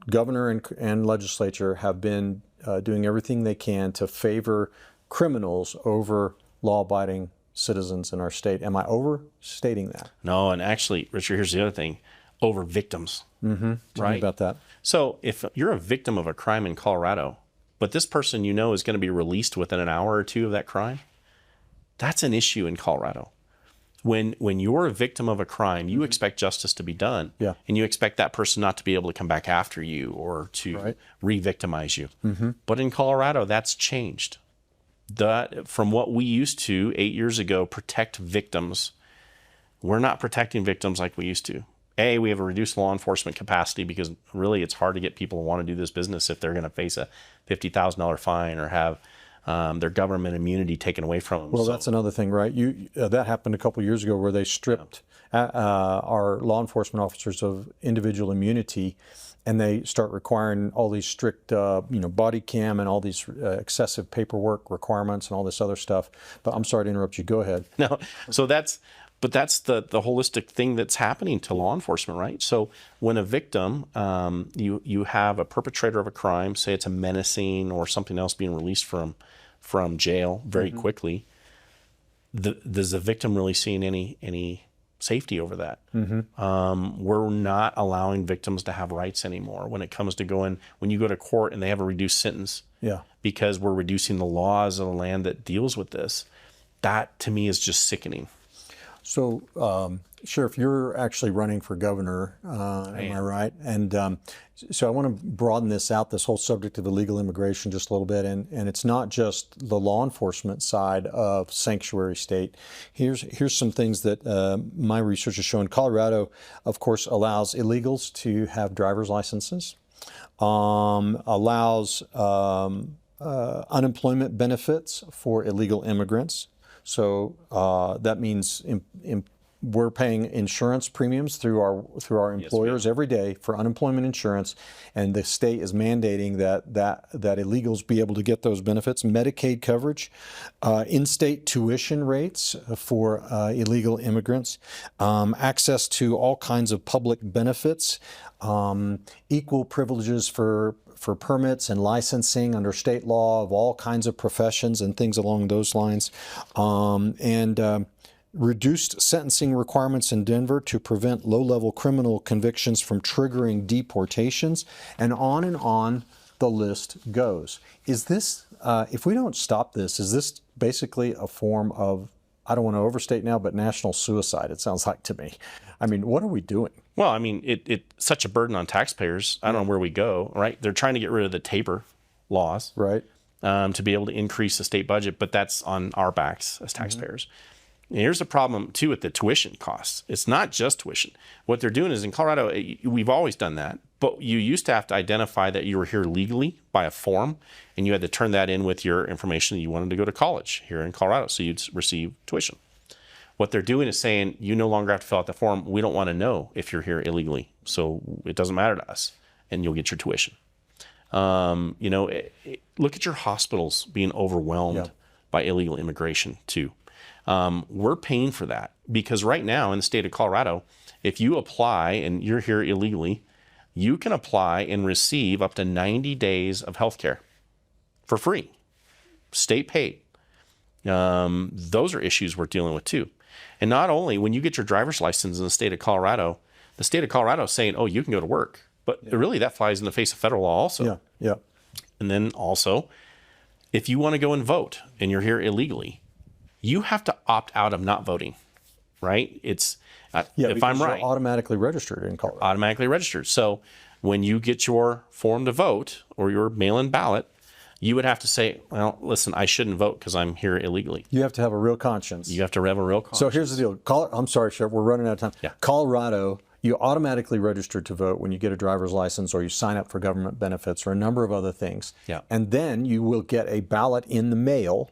governor and legislature have been doing everything they can to favor criminals over law-abiding citizens in our state. Am I overstating that? No, and actually, Richard, here's the other thing: over victims. Mm-hmm. Tell me about that. So if you're a victim of a crime in Colorado, but this person you know is going to be released within an hour or two of that crime, that's an issue in Colorado. When you're a victim of a crime, you expect justice to be done, and you expect that person not to be able to come back after you or to re-victimize you. Mm-hmm. But in Colorado, that's changed. From what we used to 8 years ago protect victims, we're not protecting victims like we used to. We have a reduced law enforcement capacity because really it's hard to get people to want to do this business if they're going to face a $50,000 fine or have their government immunity taken away from them. Well, that's another thing, right? That happened a couple years ago where they stripped our law enforcement officers of individual immunity, and they start requiring all these strict, body cam and all these excessive paperwork requirements and all this other stuff. But I'm sorry to interrupt you. Go ahead. No, so that's the holistic thing that's happening to law enforcement, right? So when a victim, you have a perpetrator of a crime, say it's a menacing or something else being released from jail very quickly, does the victim really see any safety over that? Mm-hmm. We're not allowing victims to have rights anymore when it comes to when you go to court and they have a reduced sentence. Yeah. Because we're reducing the laws of the land that deals with this. That to me is just sickening. So, Sheriff, you're actually running for governor, am I right? And so I want to broaden this out, this whole subject of illegal immigration, just a little bit. And it's not just the law enforcement side of sanctuary state. Here's some things that my research has shown. Colorado, of course, allows illegals to have driver's licenses, allows unemployment benefits for illegal immigrants. So that means we're paying insurance premiums through our employers every day for unemployment insurance, and the state is mandating that illegals be able to get those benefits. Medicaid coverage, in-state tuition rates for illegal immigrants, access to all kinds of public benefits, equal privileges for permits and licensing under state law of all kinds of professions and things along those lines, and reduced sentencing requirements in Denver to prevent low-level criminal convictions from triggering deportations, and on the list goes. Is this, if we don't stop this, is this basically a form of I don't want to overstate now, but national suicide, it sounds like to me. I mean, what are we doing? Well, I mean, it's such a burden on taxpayers. I don't know where we go, right? They're trying to get rid of the taper laws, Right. to be able to increase the state budget, but that's on our backs as taxpayers. And here's the problem, too, with the tuition costs. It's not just tuition. What they're doing is in Colorado, we've always done that, but you used to have to identify that you were here legally by a form, and you had to turn that in with your information that you wanted to go to college here in Colorado, so you'd receive tuition. What they're doing is saying, you no longer have to fill out the form. We don't want to know if you're here illegally, so it doesn't matter to us, and you'll get your tuition. Look at your hospitals being overwhelmed by illegal immigration, too. We're paying for that because right now in the state of Colorado, if you apply and you're here illegally, you can apply and receive up to 90 days of health care for free, state paid. Those are issues we're dealing with too. And not only when you get your driver's license in the state of Colorado is saying, oh, you can go to work. But really that flies in the face of federal law also. Yeah. And then also, if you want to go and vote and you're here illegally, you have to opt out of not voting, right? It's if I'm right, you're automatically registered in Colorado. Automatically registered. So when you get your form to vote or your mail-in ballot, you would have to say, well, listen, I shouldn't vote because I'm here illegally. You have to have a real conscience. You have to have a real conscience. So here's the deal. I'm sorry, Sheriff, we're running out of time. Yeah. Colorado, you automatically register to vote when you get a driver's license or you sign up for government benefits or a number of other things. Yeah. And then you will get a ballot in the mail,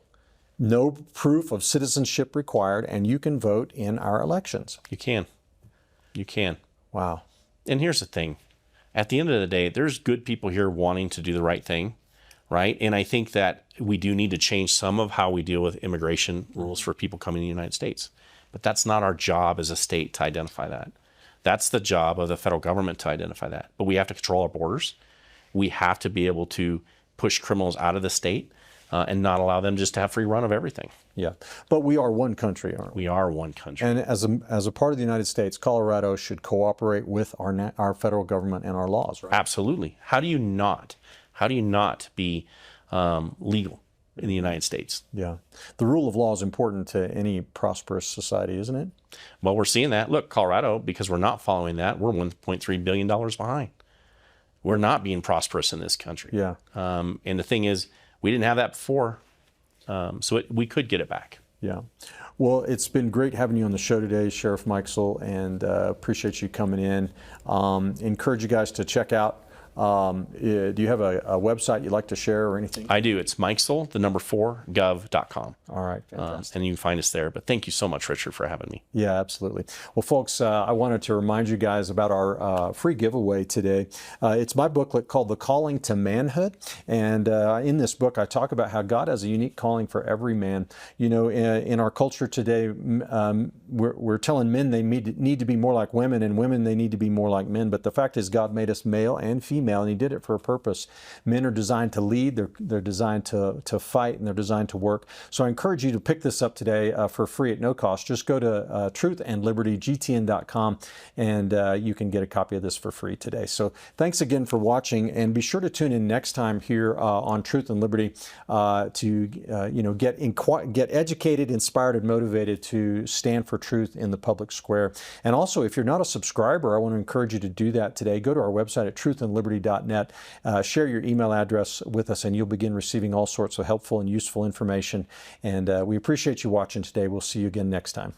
no proof of citizenship required, and you can vote in our elections. You can. You can. Wow. And here's the thing. At the end of the day, there's good people here wanting to do the right thing, right? And I think that we do need to change some of how we deal with immigration rules for people coming to the United States. But that's not our job as a state to identify that. That's the job of the federal government to identify that. But we have to control our borders. We have to be able to push criminals out of the state and not allow them just to have free run of everything. Yeah. But we are one country, aren't we? We are one country. And as a part of the United States, Colorado should cooperate with our federal government and our laws, right? Absolutely. How do you not be legal in the United States? Yeah. The rule of law is important to any prosperous society, isn't it? Well, we're seeing that. Look, Colorado, because we're not following that, we're $1.3 billion behind. We're not being prosperous in this country. Yeah. And the thing is, we didn't have that before, so we could get it back. Yeah. Well, it's been great having you on the show today, Sheriff Mikesell, and appreciate you coming in. Encourage you guys to check out. Do you have a website you'd like to share or anything? I do. It's Mikesell, 4gov.com. All right. Fantastic. And you can find us there. But thank you so much, Richard, for having me. Yeah, absolutely. Well, folks, I wanted to remind you guys about our free giveaway today. It's my booklet called The Calling to Manhood. And in this book, I talk about how God has a unique calling for every man. You know, in our culture today, we're telling men they need to be more like women, and women, they need to be more like men. But the fact is, God made us male and female, and He did it for a purpose. Men are designed to lead, they're designed to fight, and they're designed to work. So I encourage you to pick this up today for free at no cost. Just go to truthandlibertygtn.com and you can get a copy of this for free today. So thanks again for watching, and be sure to tune in next time here on Truth and Liberty to get educated, inspired, and motivated to stand for truth in the public square. And also, if you're not a subscriber, I want to encourage you to do that today. Go to our website at truthandliberty.net, share your email address with us, and you'll begin receiving all sorts of helpful and useful information. And we appreciate you watching today. We'll see you again next time.